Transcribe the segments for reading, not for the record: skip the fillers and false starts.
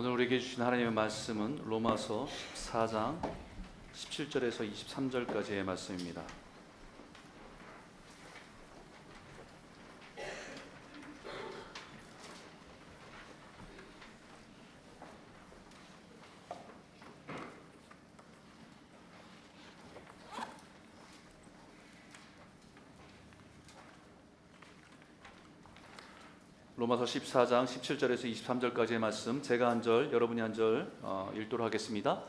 오늘 우리에게 주신 하나님의 말씀은 로마서 14장 17절에서 23절까지의 말씀입니다. 로마서 14장 17절에서 23절까지의 말씀, 제가 한 절, 여러분이 한 절 읽도록 하겠습니다.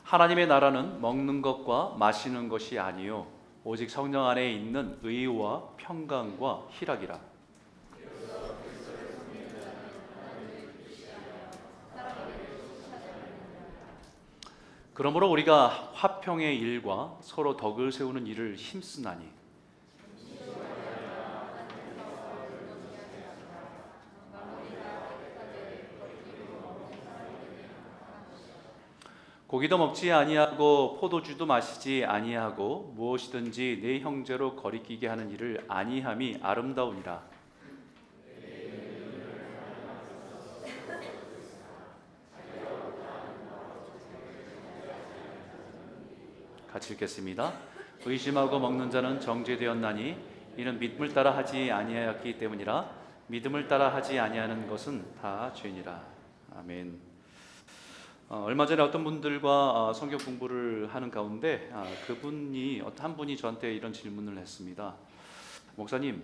하나님의 나라는 먹는 것과 마시는 것이 아니요 오직 성령 안에 있는 의와 평강과 희락이라. 그러므로 우리가 화평의 일과 서로 덕을 세우는 일을 힘쓰나니 고기도 먹지 아니하고 포도주도 마시지 아니하고 무엇이든지 내 형제로 거리끼게 하는 일을 아니함이 아름다우니라. 같이 읽겠습니다. 의심하고 먹는 자는 정죄되었나니 이는 믿음을 따라 하지 아니하였기 때문이라. 믿음을 따라 하지 아니하는 것은 다 죄니라. 아멘. 얼마 전에 어떤 분들과 성경 공부를 하는 가운데 한 분이 저한테 이런 질문을 했습니다. 목사님,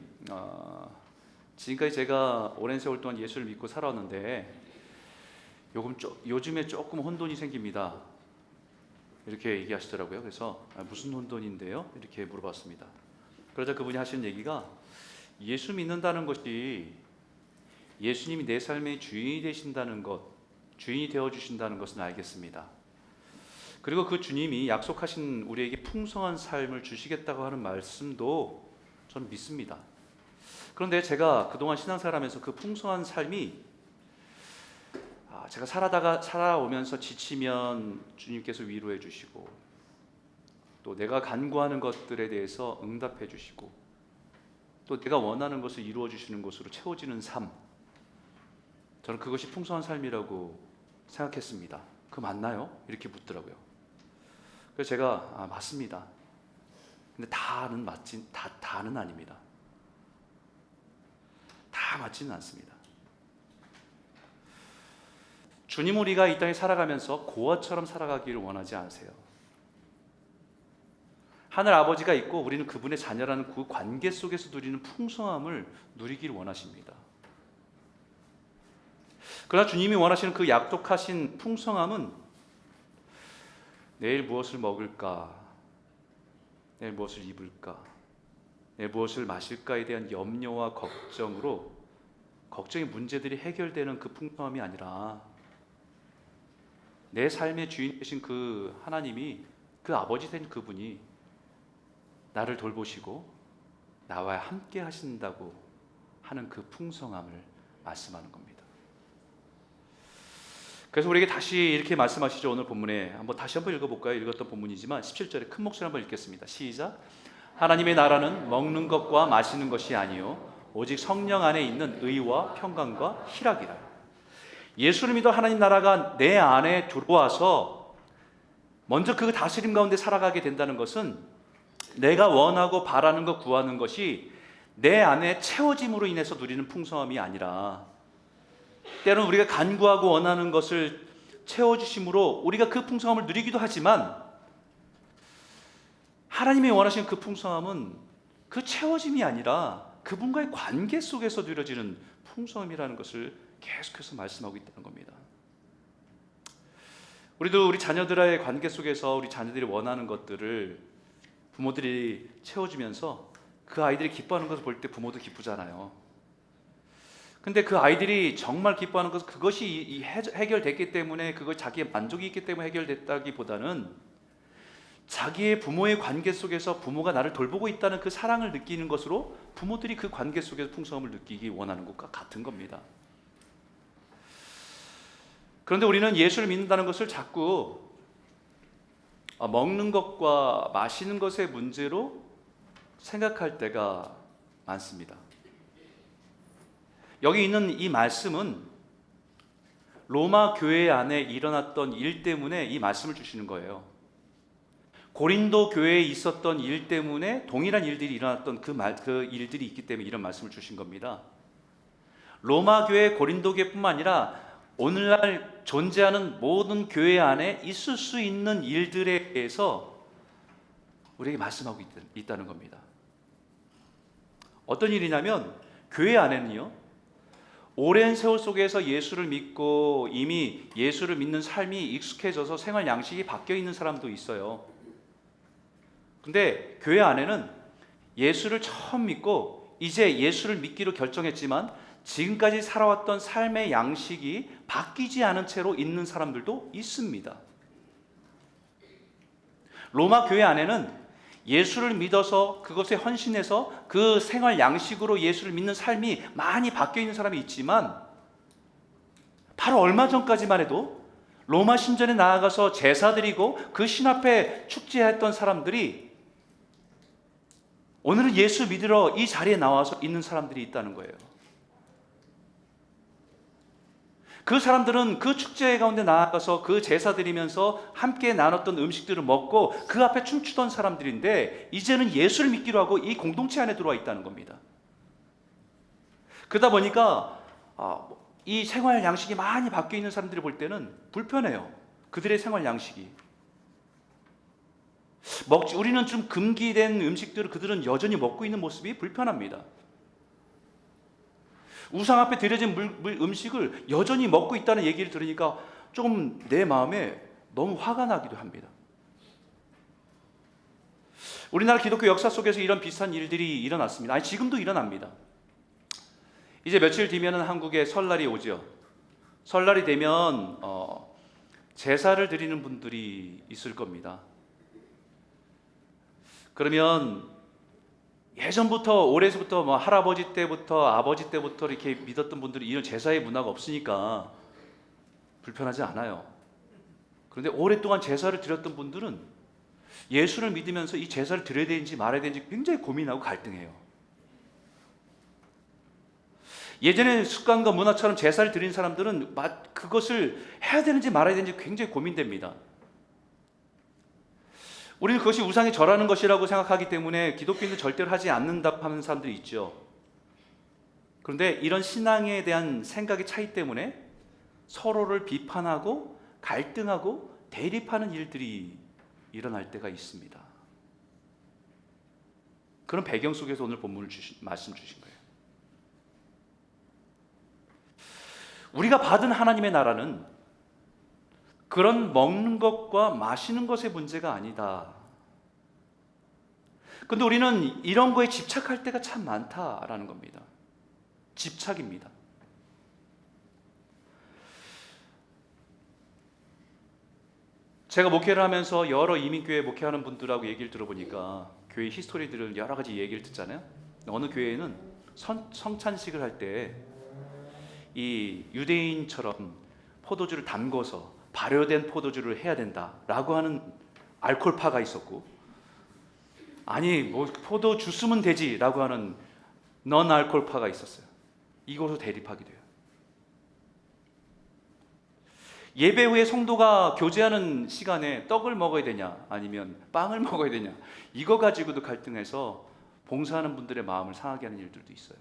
지금까지 제가 오랜 세월 동안 예수를 믿고 살아왔는데 요즘에 조금 혼돈이 생깁니다. 이렇게 얘기하시더라고요. 그래서 무슨 혼돈인데요? 이렇게 물어봤습니다. 그러자 그분이 하시는 얘기가, 예수 믿는다는 것이 예수님이 내 삶의 주인이 되신다는 것, 주인이 되어주신다는 것은 알겠습니다. 그리고 그 주님이 약속하신 우리에게 풍성한 삶을 주시겠다고 하는 말씀도 저는 믿습니다. 그런데 제가 그동안 신앙생활하면서 그 풍성한 삶이 제가 살아오면서 지치면 주님께서 위로해 주시고, 또 내가 간구하는 것들에 대해서 응답해 주시고, 또 내가 원하는 것을 이루어 주시는 것으로 채워지는 삶, 저는 그것이 풍성한 삶이라고 생각했습니다. 그거 맞나요? 이렇게 묻더라고요. 그래서 제가 맞습니다. 근데 다는 아닙니다. 다 맞지는 않습니다. 주님, 우리가 이 땅에 살아가면서 고아처럼 살아가기를 원하지 않으세요. 하늘 아버지가 있고 우리는 그분의 자녀라는 그 관계 속에서 누리는 풍성함을 누리기를 원하십니다. 그러나 주님이 원하시는 그 약속하신 풍성함은 내일 무엇을 먹을까, 내일 무엇을 입을까, 내일 무엇을 마실까에 대한 염려와 걱정의 문제들이 해결되는 그 풍성함이 아니라, 내 삶의 주인 되신 그 하나님이, 그 아버지 된 그분이 나를 돌보시고 나와 함께 하신다고 하는 그 풍성함을 말씀하는 겁니다. 그래서 우리에게 다시 이렇게 말씀하시죠. 오늘 본문에 다시 한번 읽어볼까요? 읽었던 본문이지만 17절에 큰 목소리 한번 읽겠습니다. 시작. 하나님의 나라는 먹는 것과 마시는 것이 아니요 오직 성령 안에 있는 의와 평강과 희락이라. 예수를 믿어 하나님 나라가 내 안에 들어와서 먼저 그 다스림 가운데 살아가게 된다는 것은, 내가 원하고 바라는 것, 구하는 것이 내 안에 채워짐으로 인해서 누리는 풍성함이 아니라, 때로는 우리가 간구하고 원하는 것을 채워주심으로 우리가 그 풍성함을 누리기도 하지만, 하나님이 원하시는 그 풍성함은 그 채워짐이 아니라 그분과의 관계 속에서 누려지는 풍성함이라는 것을 계속해서 말씀하고 있다는 겁니다. 우리도 우리 자녀들과의 관계 속에서 우리 자녀들이 원하는 것들을 부모들이 채워주면서 그 아이들이 기뻐하는 것을 볼 때 부모도 기쁘잖아요. 근데 그 아이들이 정말 기뻐하는 것은 그것이 해결됐기 때문에, 그것 자기의 만족이 있기 때문에 해결됐다기보다는, 자기의 부모의 관계 속에서 부모가 나를 돌보고 있다는 그 사랑을 느끼는 것으로 부모들이 그 관계 속에서 풍성함을 느끼기 원하는 것과 같은 겁니다. 그런데 우리는 예수를 믿는다는 것을 자꾸 먹는 것과 마시는 것의 문제로 생각할 때가 많습니다. 여기 있는 이 말씀은 로마 교회 안에 일어났던 일 때문에 이 말씀을 주시는 거예요. 고린도 교회에 있었던 일 때문에 동일한 일들이 일어났던 그 일들이 있기 때문에 이런 말씀을 주신 겁니다. 로마 교회, 고린도 교회뿐만 아니라 오늘날 존재하는 모든 교회 안에 있을 수 있는 일들에 대해서 우리에게 말씀하고 있다는 겁니다. 어떤 일이냐면 교회 안에는요, 오랜 세월 속에서 예수를 믿고 이미 예수를 믿는 삶이 익숙해져서 생활 양식이 바뀌어 있는 사람도 있어요. 근데 교회 안에는 예수를 처음 믿고 이제 예수를 믿기로 결정했지만 지금까지 살아왔던 삶의 양식이 바뀌지 않은 채로 있는 사람들도 있습니다. 로마 교회 안에는 예수를 믿어서 그것에 헌신해서 그 생활 양식으로 예수를 믿는 삶이 많이 바뀌어 있는 사람이 있지만 바로 얼마 전까지만 해도 로마 신전에 나아가서 제사 드리고 그 신 앞에 축제했던 사람들이 오늘은 예수 믿으러 이 자리에 나와서 있는 사람들이 있다는 거예요. 그 사람들은 그 축제 가운데 나아가서 그 제사 드리면서 함께 나눴던 음식들을 먹고 그 앞에 춤추던 사람들인데 이제는 예수를 믿기로 하고 이 공동체 안에 들어와 있다는 겁니다. 그러다 보니까 이 생활 양식이 많이 바뀌어 있는 사람들이 볼 때는 불편해요. 그들의 생활 양식이. 우리는 좀 금기된 음식들을 그들은 여전히 먹고 있는 모습이 불편합니다. 우상 앞에 드려진 음식을 여전히 먹고 있다는 얘기를 들으니까 조금 내 마음에 너무 화가 나기도 합니다. 우리나라 기독교 역사 속에서 이런 비슷한 일들이 일어났습니다. 아니, 지금도 일어납니다. 이제 며칠 뒤면은 한국에 설날이 오죠. 설날이 되면 제사를 드리는 분들이 있을 겁니다. 그러면 예전부터 오래서부터 할아버지 때부터 아버지 때부터 이렇게 믿었던 분들이 이런 제사의 문화가 없으니까 불편하지 않아요. 그런데 오랫동안 제사를 드렸던 분들은 예수를 믿으면서 이 제사를 드려야 되는지 말아야 되는지 굉장히 고민하고 갈등해요. 예전의 습관과 문화처럼 제사를 드린 사람들은 그것을 해야 되는지 말아야 되는지 굉장히 고민됩니다. 우리는 그것이 우상이 절하는 것이라고 생각하기 때문에 기독교인은 절대로 하지 않는다고 하는 사람들이 있죠. 그런데 이런 신앙에 대한 생각의 차이 때문에 서로를 비판하고 갈등하고 대립하는 일들이 일어날 때가 있습니다. 그런 배경 속에서 오늘 본문을 말씀 주신 거예요. 우리가 받은 하나님의 나라는 그런 먹는 것과 마시는 것의 문제가 아니다. 그런데 우리는 이런 거에 집착할 때가 참 많다라는 겁니다. 집착입니다. 제가 목회를 하면서 여러 이민교회 목회하는 분들하고 얘기를 들어보니까 교회 히스토리들을 여러 가지 얘기를 듣잖아요. 어느 교회는 성찬식을 할 때 이 유대인처럼 포도주를 담궈서 발효된 포도주를 해야 된다라고 하는 알코올파가 있었고, 아니 포도 주스면 되지라고 하는 넌 알코올파가 있었어요. 이거로 대립하게 돼요. 예배 후에 성도가 교제하는 시간에 떡을 먹어야 되냐 아니면 빵을 먹어야 되냐, 이거 가지고도 갈등해서 봉사하는 분들의 마음을 상하게 하는 일들도 있어요.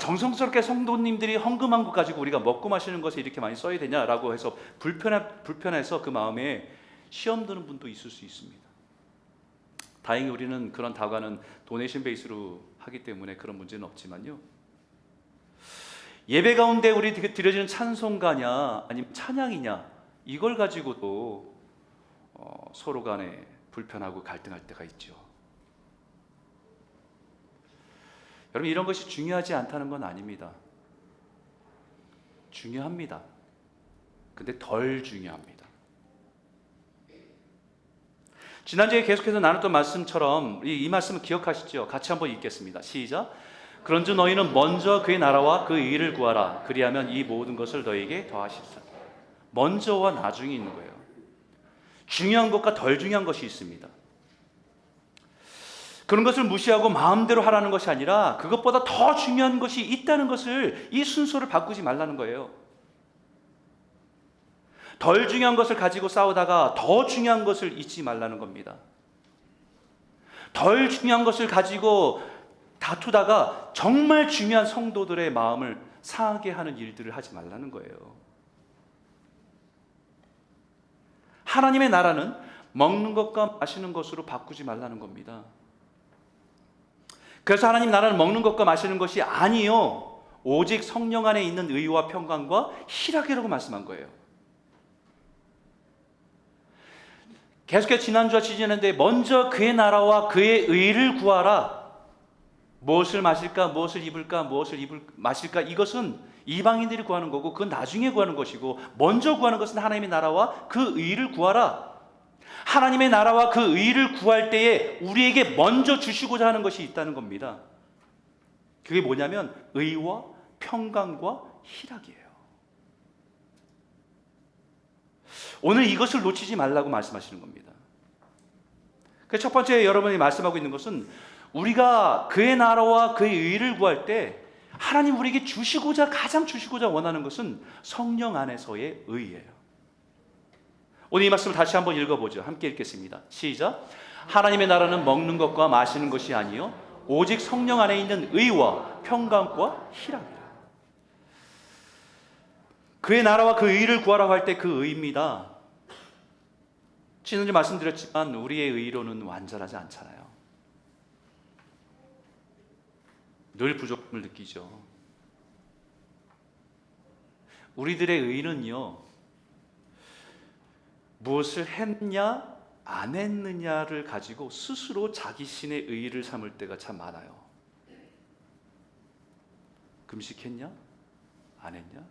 정성스럽게 성도님들이 헌금한 것 가지고 우리가 먹고 마시는 것에 이렇게 많이 써야 되냐라고 해서 불편해서 그 마음에 시험 드는 분도 있을 수 있습니다. 다행히 우리는 그런 다과는 도네이션 베이스로 하기 때문에 그런 문제는 없지만요. 예배 가운데 우리 드려지는 찬송가냐 아니면 찬양이냐, 이걸 가지고도 서로 간에 불편하고 갈등할 때가 있죠. 여러분, 이런 것이 중요하지 않다는 건 아닙니다. 중요합니다. 근데 덜 중요합니다. 지난주에 계속해서 나눴던 말씀처럼 이 말씀을 기억하시죠? 같이 한번 읽겠습니다. 시작. 그런즉 너희는 먼저 그의 나라와 그 의를 구하라. 그리하면 이 모든 것을 너희에게 더하시리라. 먼저와 나중에 있는 거예요. 중요한 것과 덜 중요한 것이 있습니다. 그런 것을 무시하고 마음대로 하라는 것이 아니라 그것보다 더 중요한 것이 있다는 것을, 이 순서를 바꾸지 말라는 거예요. 덜 중요한 것을 가지고 싸우다가 더 중요한 것을 잊지 말라는 겁니다. 덜 중요한 것을 가지고 다투다가 정말 중요한 성도들의 마음을 상하게 하는 일들을 하지 말라는 거예요. 하나님의 나라는 먹는 것과 마시는 것으로 바꾸지 말라는 겁니다. 그래서 하나님 나라는 먹는 것과 마시는 것이 아니요, 오직 성령 안에 있는 의와 평강과 희락이라고 말씀한 거예요. 계속해서 지난주와 지지난주에 먼저 그의 나라와 그의 의를 구하라. 무엇을 마실까, 무엇을 입을까, 마실까, 이것은 이방인들이 구하는 거고 그건 나중에 구하는 것이고, 먼저 구하는 것은 하나님의 나라와 그 의를 구하라. 하나님의 나라와 그 의를 구할 때에 우리에게 먼저 주시고자 하는 것이 있다는 겁니다. 그게 뭐냐면 의와 평강과 희락이에요. 오늘 이것을 놓치지 말라고 말씀하시는 겁니다. 그래서 첫 번째 여러분이 말씀하고 있는 것은, 우리가 그의 나라와 그의 의를 구할 때 하나님 우리에게 가장 주시고자 원하는 것은 성령 안에서의 의예요. 오늘 이 말씀을 다시 한번 읽어보죠. 함께 읽겠습니다. 시작. 하나님의 나라는 먹는 것과 마시는 것이 아니요 오직 성령 안에 있는 의와 평강과 희락이라. 그의 나라와 그 의를 구하라고 할 때 그 의입니다. 지난주 말씀드렸지만 우리의 의로는 완전하지 않잖아요. 늘 부족함을 느끼죠. 우리들의 의는요, 무엇을 했냐 안 했느냐를 가지고 스스로 자기 신의 의의를 삼을 때가 참 많아요. 금식했냐 안 했냐,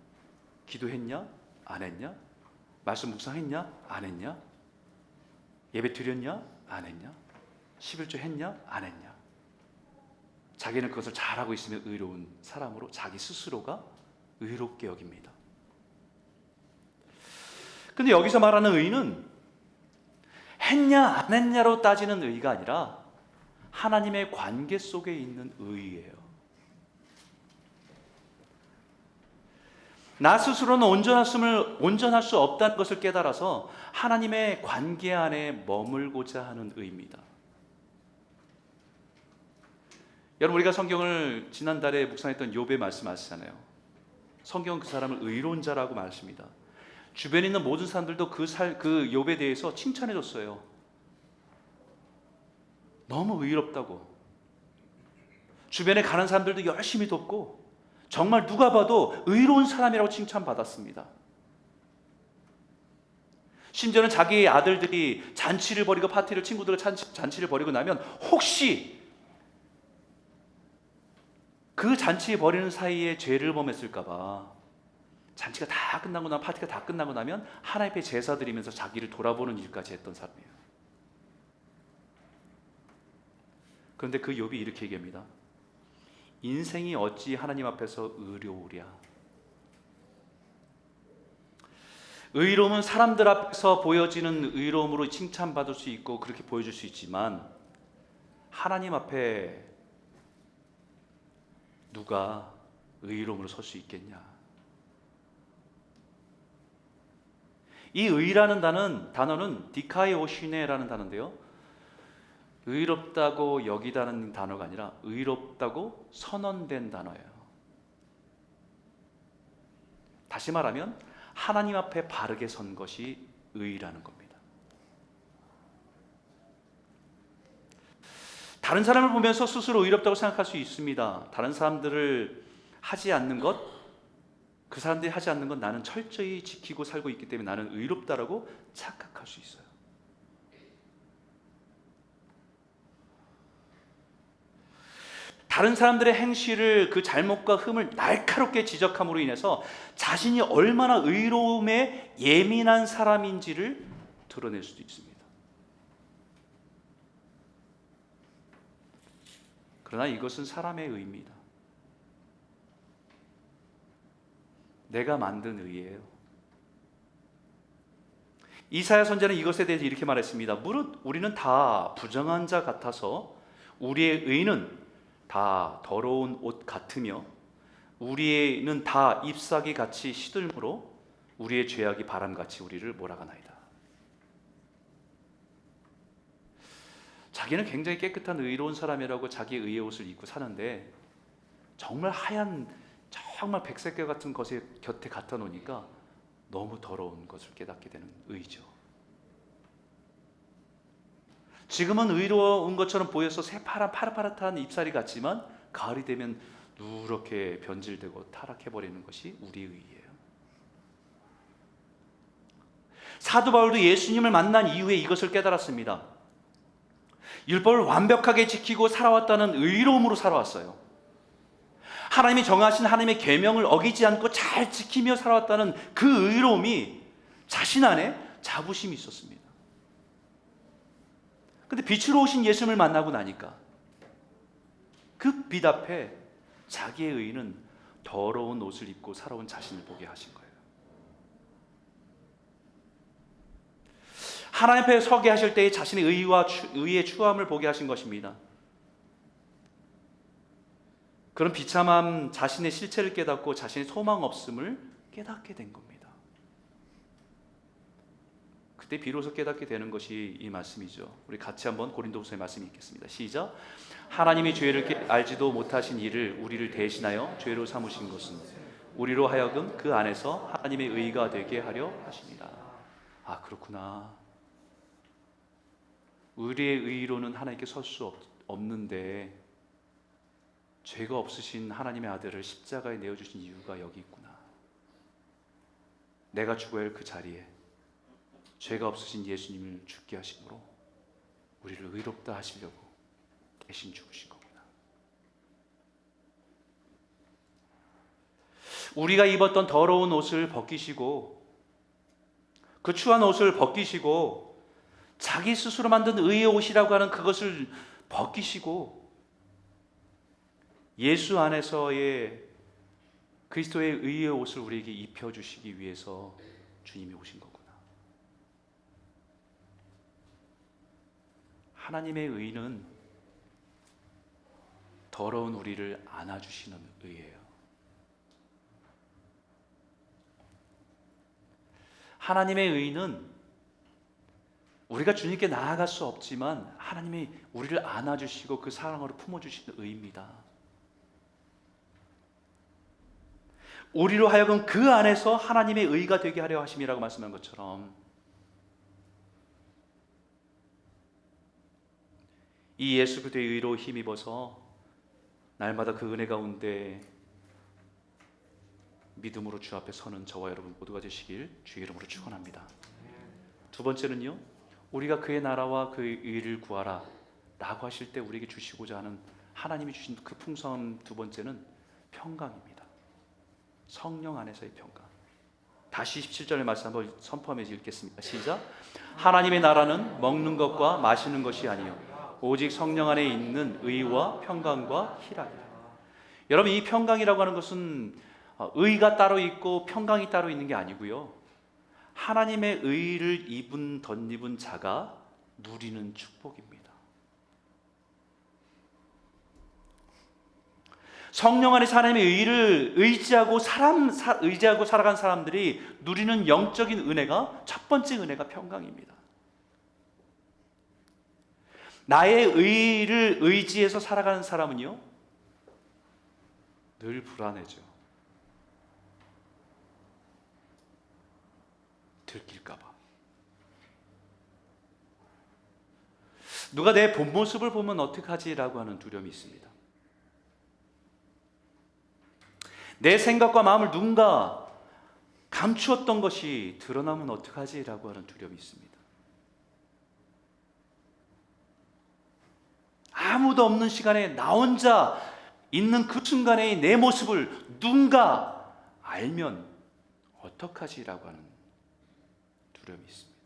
기도했냐 안 했냐, 말씀 묵상했냐 안 했냐, 예배 드렸냐 안 했냐, 11조 했냐 안 했냐. 자기는 그것을 잘하고 있으면 의로운 사람으로 자기 스스로가 의롭게 여깁니다. 근데 여기서 말하는 의는 했냐 안 했냐로 따지는 의가 아니라 하나님의 관계 속에 있는 의예요. 나 스스로는 온전할 수 없다는 것을 깨달아서 하나님의 관계 안에 머물고자 하는 의입니다. 여러분, 우리가 성경을 지난달에 묵상했던 욥의 말씀 아시잖아요. 성경은 그 사람을 의로운 자라고 말씀합니다. 주변에 있는 모든 사람들도 그 욥에 대해서 칭찬해 줬어요. 너무 의롭다고. 주변에 가는 사람들도 열심히 돕고 정말 누가 봐도 의로운 사람이라고 칭찬받았습니다. 심지어는 자기 아들들이 잔치를 벌이고 친구들과 잔치를 벌이고 나면 혹시 그 잔치 벌이는 사이에 죄를 범했을까 봐 잔치가 다 끝나고 나면, 파티가 다 끝나고 나면 하나님 앞에 제사 드리면서 자기를 돌아보는 일까지 했던 사람이에요. 그런데 그 욥이 이렇게 얘기합니다. 인생이 어찌 하나님 앞에서 의로우랴. 의로움은 사람들 앞에서 보여지는 의로움으로 칭찬받을 수 있고 그렇게 보여줄 수 있지만, 하나님 앞에 누가 의로움으로 설 수 있겠냐. 이 의라는 단어는 디카이오시네라는 단어인데요, 의롭다고 여기다는 단어가 아니라 의롭다고 선언된 단어예요. 다시 말하면 하나님 앞에 바르게 선 것이 의라는 겁니다. 다른 사람을 보면서 스스로 의롭다고 생각할 수 있습니다. 다른 사람들을 하지 않는 것, 그 사람들이 하지 않는 건 나는 철저히 지키고 살고 있기 때문에 나는 의롭다라고 착각할 수 있어요. 다른 사람들의 행실을, 그 잘못과 흠을 날카롭게 지적함으로 인해서 자신이 얼마나 의로움에 예민한 사람인지를 드러낼 수도 있습니다. 그러나 이것은 사람의 의입니다. 내가 만든 의예요. 이사야 선지자는 이것에 대해서 이렇게 말했습니다. 무릇 우리는 다 부정한 자 같아서 우리의 의는 다 더러운 옷 같으며 우리의 의는 다 잎사귀 같이 시들므로 우리의 죄악이 바람같이 우리를 몰아가나이다. 자기는 굉장히 깨끗한 의로운 사람이라고 자기의 의의 옷을 입고 사는데 정말 하얀 정말 백색깔 같은 것의 곁에 갖다 놓으니까 너무 더러운 것을 깨닫게 되는 의죠. 지금은 의로운 것처럼 보여서 새파란 파릇파릇한 잎사귀 같지만 가을이 되면 누렇게 변질되고 타락해버리는 것이 우리의 의예요. 사도 바울도 예수님을 만난 이후에 이것을 깨달았습니다. 율법을 완벽하게 지키고 살아왔다는 의로움으로 살아왔어요. 하나님이 정하신 하나님의 계명을 어기지 않고 잘 지키며 살아왔다는 그 의로움이 자신 안에 자부심이 있었습니다. 근데 빛으로 오신 예수님을 만나고 나니까 그 빛 앞에 자기의 의는 더러운 옷을 입고 살아온 자신을 보게 하신 거예요. 하나님 앞에 서게 하실 때에 자신의 의의 추함을 보게 하신 것입니다. 그런 비참함, 자신의 실체를 깨닫고 자신의 소망 없음을 깨닫게 된 겁니다. 그때 비로소 깨닫게 되는 것이 이 말씀이죠. 우리 같이 한번 고린도후서의 말씀 읽겠습니다. 시작. 하나님이 죄를 알지도 못하신 이를 우리를 대신하여 죄로 삼으신 것은 우리로 하여금 그 안에서 하나님의 의가 되게 하려 하십니다. 아, 그렇구나. 우리의 의로는 하나님께 설 수 없는데 죄가 없으신 하나님의 아들을 십자가에 내어주신 이유가 여기 있구나. 내가 죽어야 할 그 자리에 죄가 없으신 예수님을 죽게 하심으로 우리를 의롭다 하시려고 대신 죽으신 거구나. 우리가 입었던 더러운 옷을 벗기시고 그 추한 옷을 벗기시고 자기 스스로 만든 의의 옷이라고 하는 그것을 벗기시고 예수 안에서의 그리스도의 의의 옷을 우리에게 입혀주시기 위해서 주님이 오신 거구나. 하나님의 의는 더러운 우리를 안아주시는 의예요. 하나님의 의는 우리가 주님께 나아갈 수 없지만 하나님이 우리를 안아주시고 그 사랑으로 품어주시는 의입니다. 우리로 하여금 그 안에서 하나님의 의가 되게 하려 하심이라고 말씀한 것처럼 이 예수 그리스도의 의로 힘입어서 날마다 그 은혜 가운데 믿음으로 주 앞에 서는 저와 여러분 모두가 되시길 주의 이름으로 축원합니다. 두 번째는요, 우리가 그의 나라와 그의 의를 구하라 라고 하실 때 우리에게 주시고자 하는 하나님이 주신 그 풍성함, 두 번째는 평강입니다. 성령 안에서의 평강. 다시 17절의 말씀 한번 선포하면서 읽겠습니다. 시작. 하나님의 나라는 먹는 것과 마시는 것이 아니요 오직 성령 안에 있는 의와 평강과 희락이라. 여러분, 이 평강이라고 하는 것은 의가 따로 있고 평강이 따로 있는 게 아니고요, 하나님의 의를 덧입은 자가 누리는 축복입니다. 성령 안에서 하나님의 의를 의지하고 살아간 사람들이 누리는 영적인 은혜가, 첫 번째 은혜가 평강입니다. 나의 의를 의지해서 살아가는 사람은요, 늘 불안해져. 들킬까봐. 누가 내 본 모습을 보면 어떡하지라고 하는 두려움이 있습니다. 내 생각과 마음을 누군가 감추었던 것이 드러나면 어떡하지라고 하는 두려움이 있습니다. 아무도 없는 시간에 나 혼자 있는 그 순간의 내 모습을 누군가 알면 어떡하지라고 하는 두려움이 있습니다.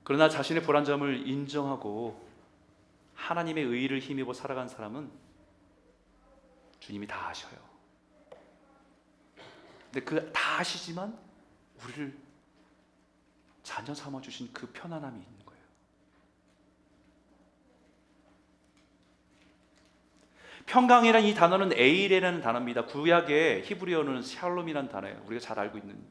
그러나 자신의 불안점을 인정하고 하나님의 의를 힘입어 살아간 사람은 주님이 다 아셔요. 근데 그 다 아시지만 우리를 자녀 삼아주신 그 편안함이 있는 거예요. 평강이라는 이 단어는 에일이라는 단어입니다. 구약의 히브리어는 샬롬이라는 단어예요. 우리가 잘 알고 있는.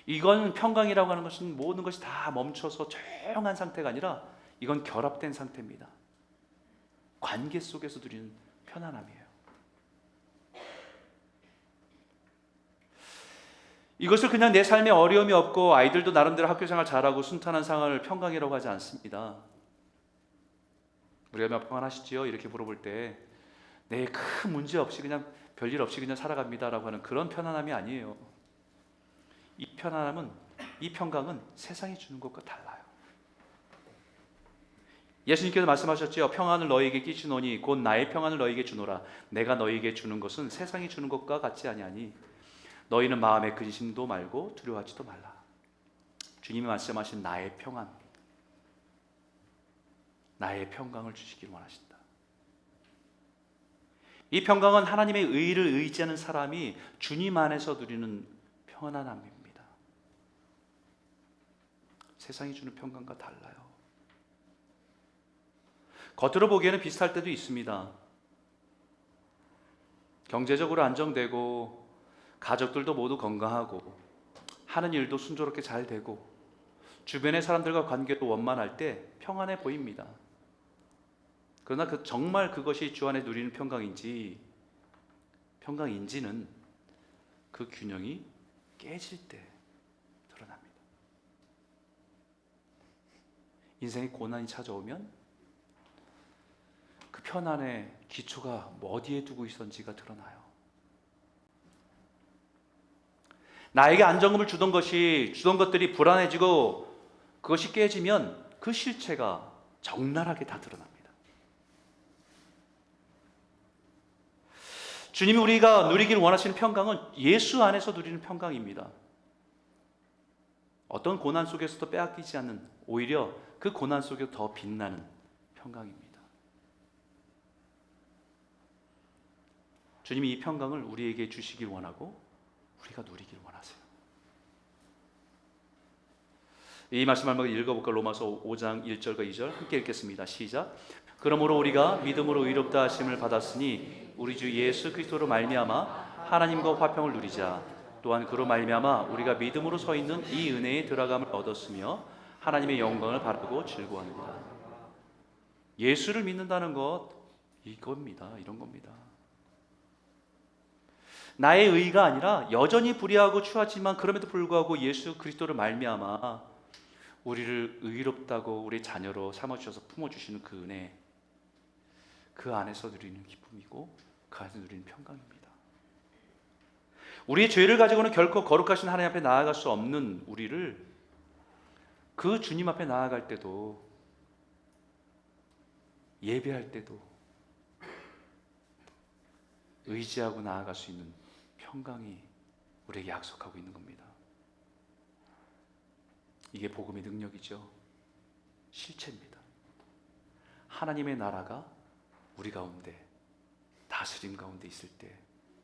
이건 평강이라고 하는 것은 모든 것이 다 멈춰서 조용한 상태가 아니라 이건 결합된 상태입니다. 관계 속에서 누리는 편안함이에요. 이것을 그냥 내 삶에 어려움이 없고 아이들도 나름대로 학교생활 잘하고 순탄한 상황을 평강이라고 하지 않습니다. 우리가 평안하시지요? 이렇게 물어볼 때 네, 큰 문제 없이 그냥 별일 없이 그냥 살아갑니다라고 하는 그런 편안함이 아니에요. 이 편안함은, 이 평강은 세상이 주는 것과 달라요. 예수님께서 말씀하셨죠. 평안을 너희에게 끼치노니 곧 나의 평안을 너희에게 주노라. 내가 너희에게 주는 것은 세상이 주는 것과 같지 아니하니 너희는 마음에 근심도 말고 두려워하지도 말라. 주님이 말씀하신 나의 평안, 나의 평강을 주시길 원하신다. 이 평강은 하나님의 의를 의지하는 사람이 주님 안에서 누리는 편안함입니다. 세상이 주는 평강과 달라요. 겉으로 보기에는 비슷할 때도 있습니다. 경제적으로 안정되고 가족들도 모두 건강하고 하는 일도 순조롭게 잘 되고 주변의 사람들과 관계도 원만할 때 평안해 보입니다. 그러나 정말 그것이 주 안에 누리는 평강인지는 그 균형이 깨질 때 드러납니다. 인생의 고난이 찾아오면 그 편안의 기초가 어디에 두고 있었는지가 드러나요. 나에게 안정감을 주던 것들이 불안해지고 그것이 깨지면 그 실체가 적나라하게 다 드러납니다. 주님이 우리가 누리기를 원하시는 평강은 예수 안에서 누리는 평강입니다. 어떤 고난 속에서도 빼앗기지 않는, 오히려 그 고난 속에 더 빛나는 평강입니다. 주님이 이 평강을 우리에게 주시길 원하고 우리가 누리길 원하세요. 이 말씀 한번 읽어볼까? 로마서 5장 1절과 2절 함께 읽겠습니다. 시작. 그러므로 우리가 믿음으로 의롭다 하심을 받았으니 우리 주 예수 그리스도로 말미암아 하나님과 화평을 누리자. 또한 그로 말미암아 우리가 믿음으로 서 있는 이 은혜의 들어감을 얻었으며 하나님의 영광을 바라고 즐거워합니다. 예수를 믿는다는 것 이겁니다. 이런 겁니다. 나의 의가 아니라 여전히 불의하고 추하지만 그럼에도 불구하고 예수 그리스도를 말미암아 우리를 의롭다고 우리 자녀로 삼아주셔서 품어주시는 그 은혜, 그 안에서 누리는 기쁨이고 그 안에서 누리는 평강입니다. 우리의 죄를 가지고는 결코 거룩하신 하나님 앞에 나아갈 수 없는 우리를 그 주님 앞에 나아갈 때도, 예배할 때도 의지하고 나아갈 수 있는 평강이 우리에게 약속하고 있는 겁니다. 이게 복음의 능력이죠. 실체입니다. 하나님의 나라가 우리 가운데, 다스림 가운데 있을 때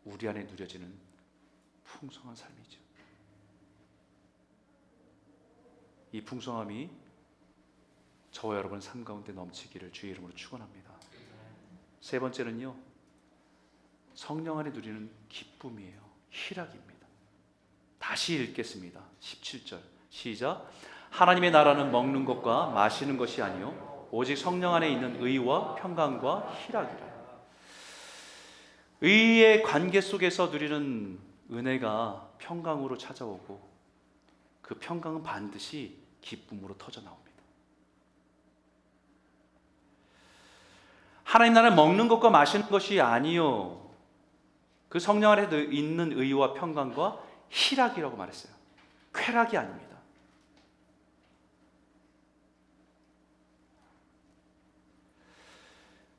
우리 안에 누려지는 풍성한 삶이죠. 이 풍성함이 저와 여러분 삶 가운데 넘치기를 주의 이름으로 축원합니다. 세 번째는요, 성령 안에 누리는 기쁨이에요. 희락입니다. 다시 읽겠습니다. 17절 시작. 하나님의 나라는 먹는 것과 마시는 것이 아니요 오직 성령 안에 있는 의와 평강과 희락이라. 의의 관계 속에서 누리는 은혜가 평강으로 찾아오고 그 평강은 반드시 기쁨으로 터져 나옵니다. 하나님 나라는 먹는 것과 마시는 것이 아니요 그 성령 안에 있는 의와 평강과 희락이라고 말했어요. 쾌락이 아닙니다.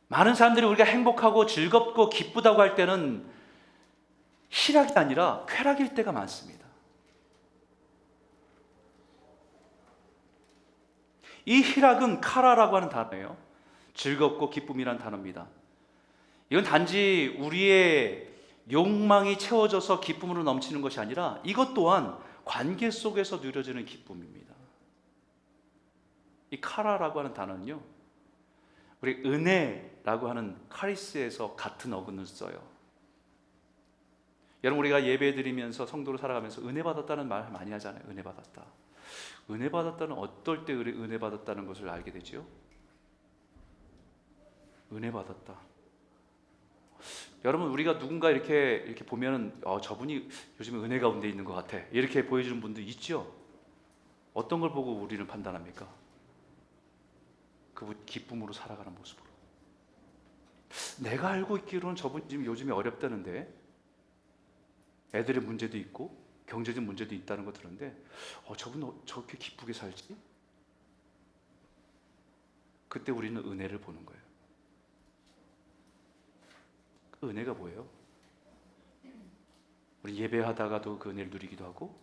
많은 사람들이 우리가 행복하고 즐겁고 기쁘다고 할 때는 희락이 아니라 쾌락일 때가 많습니다. 이 희락은 카라라고 하는 단어예요. 즐겁고 기쁨이라는 단어입니다. 이건 단지 우리의 욕망이 채워져서 기쁨으로 넘치는 것이 아니라 이것 또한 관계 속에서 누려지는 기쁨입니다. 이 카라라고 하는 단어는요, 우리 은혜라고 하는 카리스에서 같은 어근을 써요. 여러분, 우리가 예배 드리면서 성도로 살아가면서 은혜 받았다는 말 많이 하잖아요. 은혜 받았다. 은혜 받았다는 어떨 때 은혜 받았다는 것을 알게 되죠? 은혜 받았다. 여러분, 우리가 누군가 이렇게 보면은 저분이 요즘에 은혜 가운데 있는 것 같아, 이렇게 보여주는 분도 있죠. 어떤 걸 보고 우리는 판단합니까? 그분 기쁨으로 살아가는 모습으로. 내가 알고 있기로는 저분 지금 요즘에 어렵다는데, 애들의 문제도 있고 경제적 문제도 있다는 거 들었는데 저분 저렇게 기쁘게 살지? 그때 우리는 은혜를 보는 거예요. 그 은혜가 뭐예요? 우리 예배하다가도 그 은혜를 누리기도 하고,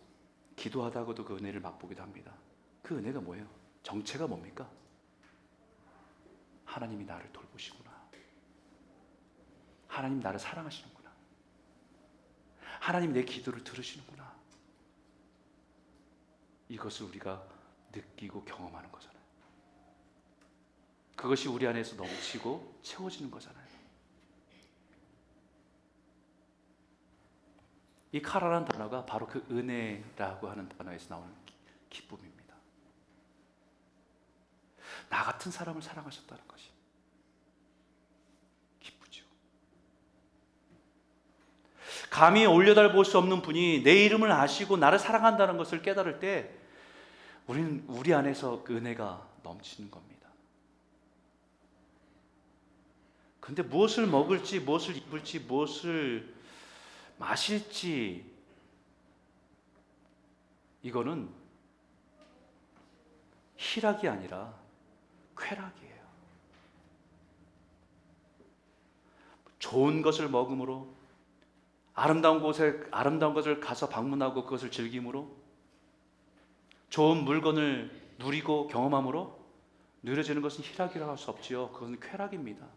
기도하다가도 그 은혜를 맛보기도 합니다. 그 은혜가 뭐예요? 정체가 뭡니까? 하나님이 나를 돌보시구나. 하나님 나를 사랑하시는구나. 하나님 내 기도를 들으시는구나. 이것을 우리가 느끼고 경험하는 거잖아요. 그것이 우리 안에서 넘치고 채워지는 거잖아요. 이 카라라는 단어가 바로 그 은혜라고 하는 단어에서 나오는 기쁨입니다. 나 같은 사람을 사랑하셨다는 것이 기쁘죠. 감히 올려다 볼 수 없는 분이 내 이름을 아시고 나를 사랑한다는 것을 깨달을 때 우리는 우리 안에서 그 은혜가 넘치는 겁니다. 근데 무엇을 먹을지, 무엇을 입을지, 무엇을 마실지, 이거는 희락이 아니라 쾌락이에요. 좋은 것을 먹음으로, 아름다운 것을 가서 방문하고 그것을 즐김으로, 좋은 물건을 누리고 경험함으로 누려지는 것은 희락이라고 할 수 없지요. 그것은 쾌락입니다.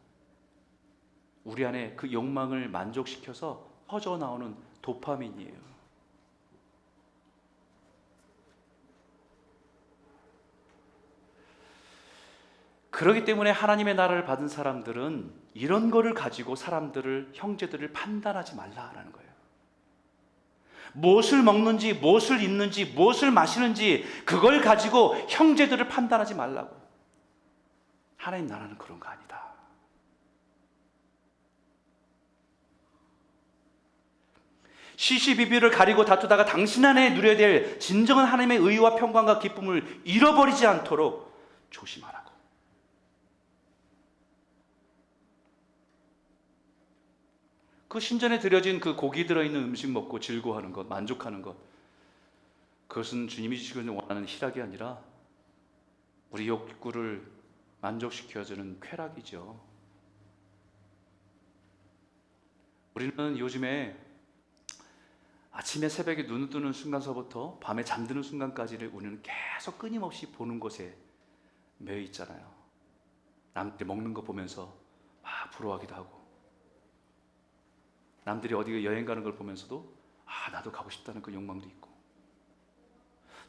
우리 안에 그 욕망을 만족시켜서 퍼져 나오는 도파민이에요. 그렇기 때문에 하나님의 나라를 받은 사람들은 이런 거를 가지고 사람들을, 형제들을 판단하지 말라라는 거예요. 무엇을 먹는지, 무엇을 입는지, 무엇을 마시는지 그걸 가지고 형제들을 판단하지 말라고. 하나님 나라는 그런 거 아니다. 시시비비를 가리고 다투다가 당신 안에 누려야 될 진정한 하나님의 의와 평강과 기쁨을 잃어버리지 않도록 조심하라고. 그 신전에 드려진 그 고기 들어있는 음식 먹고 즐거워하는 것, 만족하는 것, 그것은 주님이 주시는 원하는 희락이 아니라 우리 욕구를 만족시켜주는 쾌락이죠. 우리는 요즘에 아침에 새벽에 눈을 뜨는 순간서부터 밤에 잠드는 순간까지를 우리는 계속 끊임없이 보는 것에 매여 있잖아요. 남들이 먹는 거 보면서 부러워하기도 하고, 남들이 어디 여행 가는 걸 보면서도 나도 가고 싶다는 그 욕망도 있고,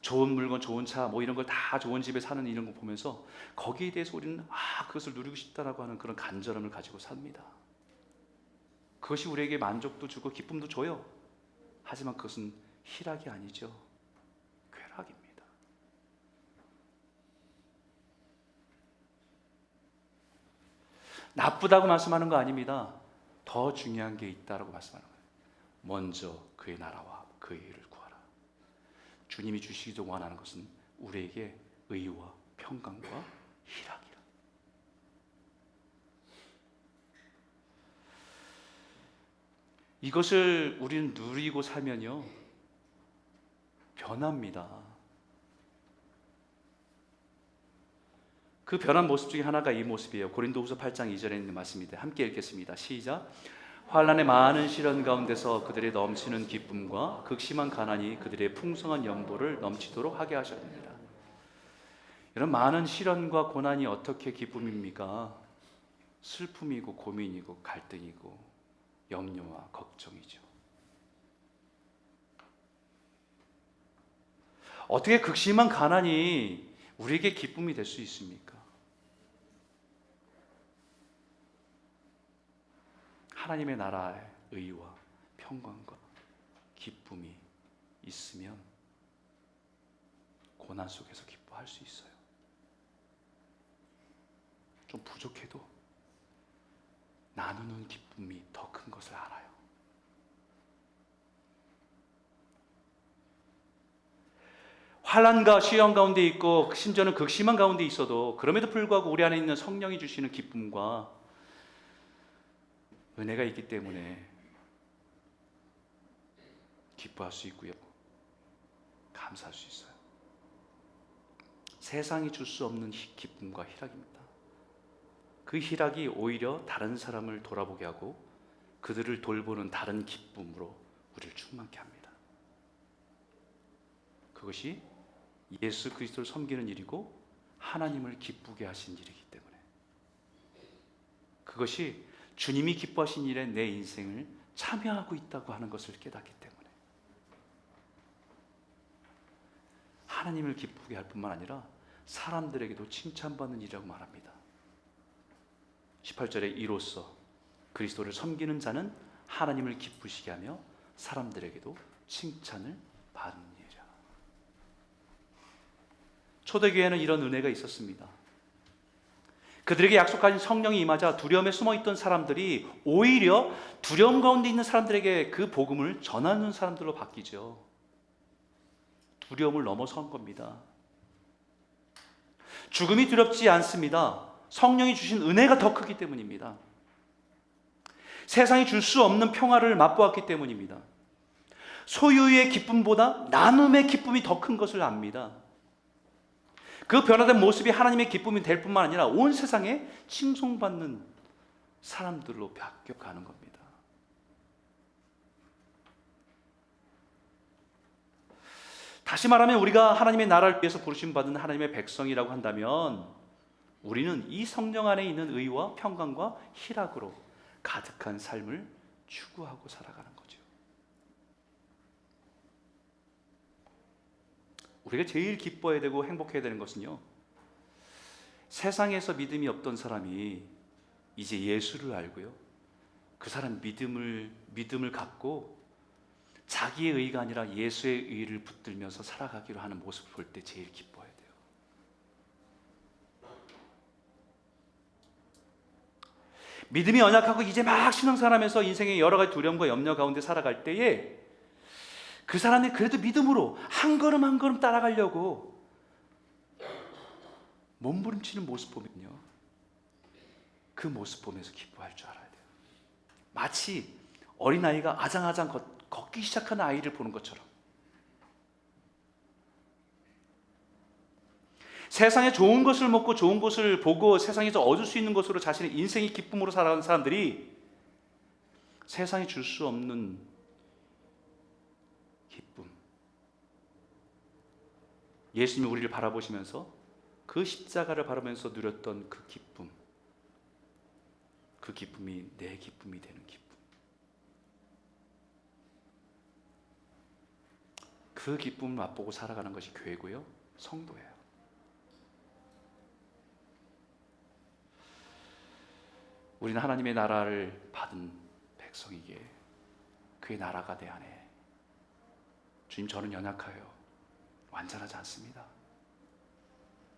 좋은 물건, 좋은 차, 뭐 이런 걸 다 좋은 집에 사는 이런 거 보면서 거기에 대해서 우리는 그것을 누리고 싶다라고 하는 그런 간절함을 가지고 삽니다. 그것이 우리에게 만족도 주고 기쁨도 줘요. 하지만 그것은 희락이 아니죠. 쾌락입니다. 나쁘다고 말씀하는 거 아닙니다. 더 중요한 게 있다라고 말씀하는 거예요. 먼저 그의 나라와 그의 의를 구하라. 주님이 주시기도 원하는 것은 우리에게 의와 평강과 희락이라. 이것을 우리는 누리고 살면요, 변합니다. 그 변한 모습 중에 하나가 이 모습이에요. 고린도후서 8장 2절에 있는 말씀입니다. 함께 읽겠습니다. 시작. 환난의 많은 시련 가운데서 그들의 넘치는 기쁨과 극심한 가난이 그들의 풍성한 연보를 넘치도록 하게 하셨습니다. 이런 많은 시련과 고난이 어떻게 기쁨입니까? 슬픔이고 고민이고 갈등이고 염려와 걱정이죠. 어떻게 극심한 가난이 우리에게 기쁨이 될 수 있습니까? 하나님의 나라의 의와 평강과 기쁨이 있으면 고난 속에서 기뻐할 수 있어요. 좀 부족해도 나누는 기쁨이 더 큰 것을 알아요. 환난과 시험 가운데 있고 심지어는 극심한 가운데 있어도 그럼에도 불구하고 우리 안에 있는 성령이 주시는 기쁨과 은혜가 있기 때문에 기뻐할 수 있고요, 감사할 수 있어요. 세상이 줄 수 없는 기쁨과 희락입니다. 그 희락이 오히려 다른 사람을 돌아보게 하고 그들을 돌보는 다른 기쁨으로 우리를 충만케 합니다. 그것이 예수 그리스도를 섬기는 일이고 하나님을 기쁘게 하신 일이기 때문에, 그것이 주님이 기뻐하신 일에 내 인생을 참여하고 있다고 하는 것을 깨닫기 때문에 하나님을 기쁘게 할 뿐만 아니라 사람들에게도 칭찬받는 일이라고 말합니다. 18절에 이로써 그리스도를 섬기는 자는 하나님을 기쁘시게 하며 사람들에게도 칭찬을 받는 일이라. 초대교회는 이런 은혜가 있었습니다. 그들에게 약속하신 성령이 임하자 두려움에 숨어있던 사람들이 오히려 두려움 가운데 있는 사람들에게 그 복음을 전하는 사람들로 바뀌죠. 두려움을 넘어선 겁니다. 죽음이 두렵지 않습니다. 성령이 주신 은혜가 더 크기 때문입니다. 세상이 줄 수 없는 평화를 맛보았기 때문입니다. 소유의 기쁨보다 나눔의 기쁨이 더 큰 것을 압니다. 그 변화된 모습이 하나님의 기쁨이 될 뿐만 아니라 온 세상에 칭송받는 사람들로 바뀌어가는 겁니다. 다시 말하면 우리가 하나님의 나라를 위해서 부르심받은 하나님의 백성이라고 한다면 우리는 이 성령 안에 있는 의와 평강과 희락으로 가득한 삶을 추구하고 살아가는 거죠. 우리가 제일 기뻐해야 되고 행복해야 되는 것은요, 세상에서 믿음이 없던 사람이 이제 예수를 알고요, 그 사람 믿음을 갖고 자기의 의가 아니라 예수의 의를 붙들면서 살아가기로 하는 모습을 볼 때 제일 기뻐해야 돼요. 믿음이 연약하고 이제 막 신앙생활하면서 인생의 여러 가지 두려움과 염려 가운데 살아갈 때에 그 사람이 그래도 믿음으로 한 걸음 한 걸음 따라가려고 몸부림치는 모습 보면요, 그 모습 보면서 기뻐할 줄 알아야 돼요. 마치 어린아이가 아장아장 걷기 시작하는 아이를 보는 것처럼 세상에 좋은 것을 먹고 좋은 것을 보고 세상에서 얻을 수 있는 것으로 자신의 인생의 기쁨으로 살아가는 사람들이 세상이 줄 수 없는 기쁨, 예수님이 우리를 바라보시면서 그 십자가를 바라보면서 누렸던 그 기쁨, 그 기쁨이 내 기쁨이 되는 기쁨, 그 기쁨을 맛보고 살아가는 것이 교회고요, 성도예요. 우리는 하나님의 나라를 받은 백성이기에 그의 나라가 내 안에, 주님 저는 연약하여 완전하지 않습니다.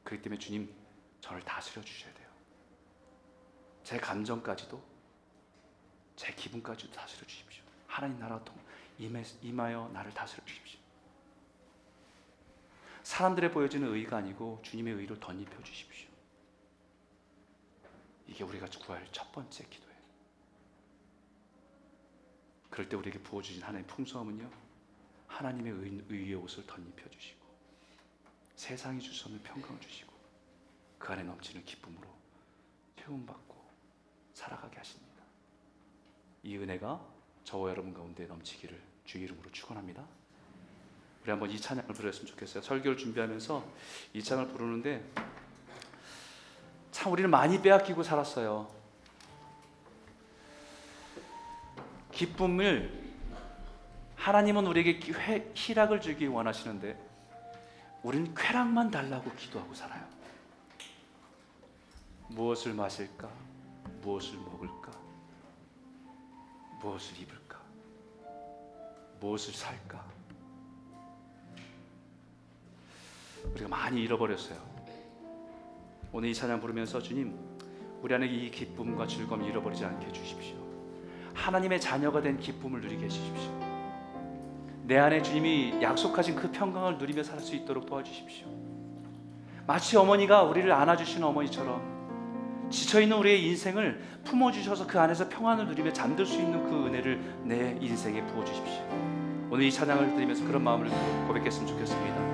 그렇기 때문에 주님 저를 다스려 주셔야 돼요. 제 감정까지도, 제 기분까지도 다스려 주십시오. 하나님 나라가 임하여 나를 다스려 주십시오. 사람들의 보여지는 의가 아니고 주님의 의로 덧입혀 주십시오. 이게 우리가 구할 첫 번째 기도예요. 그럴 때 우리에게 부어주신 하나님의 풍성함은요, 하나님의 의의 옷을 덧입혀 주시고 세상이 줄 수 없는 평강을 주시고 그 안에 넘치는 기쁨으로 채움받고 살아가게 하십니다. 이 은혜가 저와 여러분 가운데 넘치기를 주의 이름으로 축원합니다. 우리 한번 이 찬양을 부르셨으면 좋겠어요. 설교를 준비하면서 이 찬양을 부르는데 참 우리는 많이 빼앗기고 살았어요. 기쁨을, 하나님은 우리에게 희락을 주기 원하시는데 우리는 쾌락만 달라고 기도하고 살아요. 무엇을 마실까? 무엇을 먹을까? 무엇을 입을까? 무엇을 살까? 우리가 많이 잃어버렸어요. 오늘 이 찬양 부르면서 주님, 우리 안에 이 기쁨과 즐거움을 잃어버리지 않게 해주십시오. 하나님의 자녀가 된 기쁨을 누리게 해주십시오. 내 안에 주님이 약속하신 그 평강을 누리며 살 수 있도록 도와주십시오. 마치 어머니가 우리를 안아주시는 어머니처럼 지쳐있는 우리의 인생을 품어주셔서 그 안에서 평안을 누리며 잠들 수 있는 그 은혜를 내 인생에 부어주십시오. 오늘 이 찬양을 드리면서 그런 마음을 고백했으면 좋겠습니다.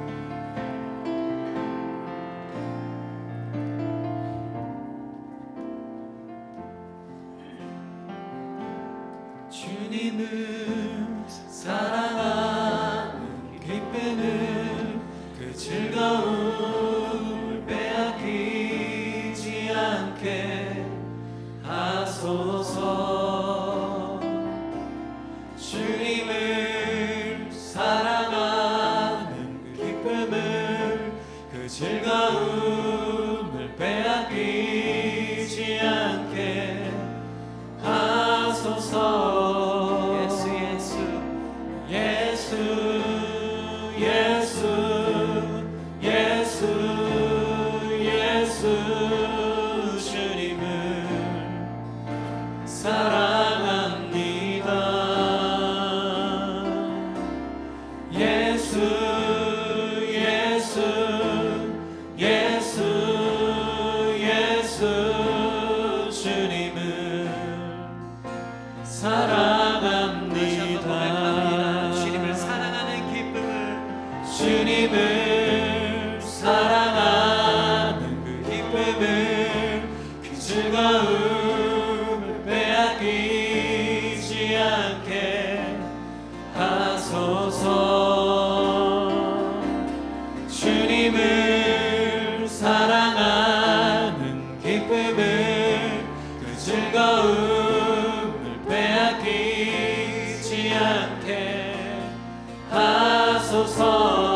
주님을 사랑하는 기쁨을, 그 즐거움을 빼앗기지 않게 하소서. 주님을 사랑하는 그 기쁨을, 그 즐거움을 빼앗기지 않게 하소서. 주님을 사랑하는 그 기쁨을, 그 즐거움을 빼앗기지 않게 하소서. 주님을 사랑하는 기쁨을, 그 즐거움을 빼앗기지 않게 하소서.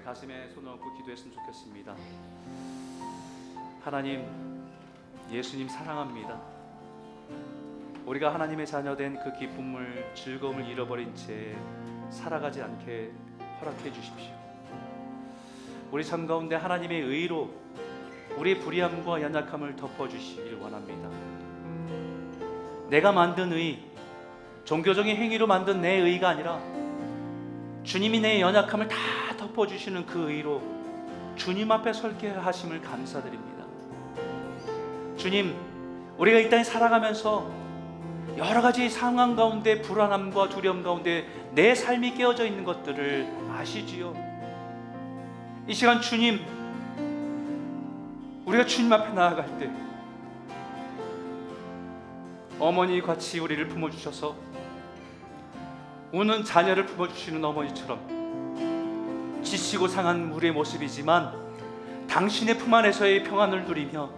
가슴에 손을 얹고 기도했으면 좋겠습니다. 하나님, 예수님 사랑합니다. 우리가 하나님의 자녀된 그 기쁨을, 즐거움을 잃어버린 채 살아가지 않게 허락해 주십시오. 우리 삶 가운데 하나님의 의로 우리의 불의함과 연약함을 덮어주시길 원합니다. 내가 만든 의, 종교적인 행위로 만든 내 의가 아니라 주님이 내 연약함을 다 덮어주시는 그 의로 주님 앞에 설게 하심을 감사드립니다. 주님, 우리가 이 땅에 살아가면서 여러 가지 상황 가운데 불안함과 두려움 가운데 내 삶이 깨어져 있는 것들을 아시지요. 이 시간 주님, 우리가 주님 앞에 나아갈 때 어머니 같이 우리를 품어주셔서 우는 자녀를 품어주시는 어머니처럼 지치고 상한 우리의 모습이지만 당신의 품 안에서의 평안을 누리며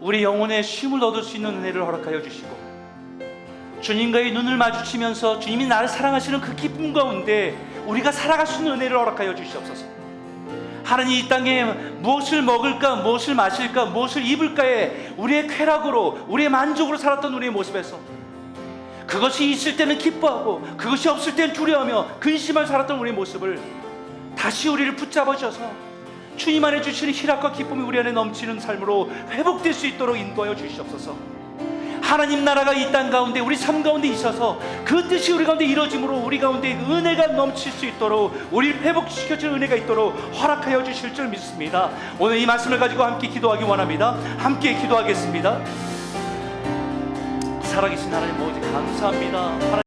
우리 영혼의 쉼을 얻을 수 있는 은혜를 허락하여 주시고 주님과의 눈을 마주치면서 주님이 나를 사랑하시는 그 기쁨 가운데 우리가 살아갈 수 있는 은혜를 허락하여 주시옵소서. 하나님, 이 땅에 무엇을 먹을까, 무엇을 마실까, 무엇을 입을까에 우리의 쾌락으로, 우리의 만족으로 살았던 우리의 모습에서 그것이 있을 때는 기뻐하고 그것이 없을 때는 두려워하며 근심하며 살았던 우리의 모습을 다시 우리를 붙잡아 주셔서 주님 안에 주시는 희락과 기쁨이 우리 안에 넘치는 삶으로 회복될 수 있도록 인도하여 주시옵소서. 하나님 나라가 이 땅 가운데 우리 삶 가운데 있어서 그 뜻이 우리 가운데 이루어짐으로 우리 가운데 은혜가 넘칠 수 있도록 우리를 회복시켜줄 은혜가 있도록 허락하여 주실 줄 믿습니다. 오늘 이 말씀을 가지고 함께 기도하기 원합니다. 함께 기도하겠습니다. 살아계신 하나님, 오직 감사합니다.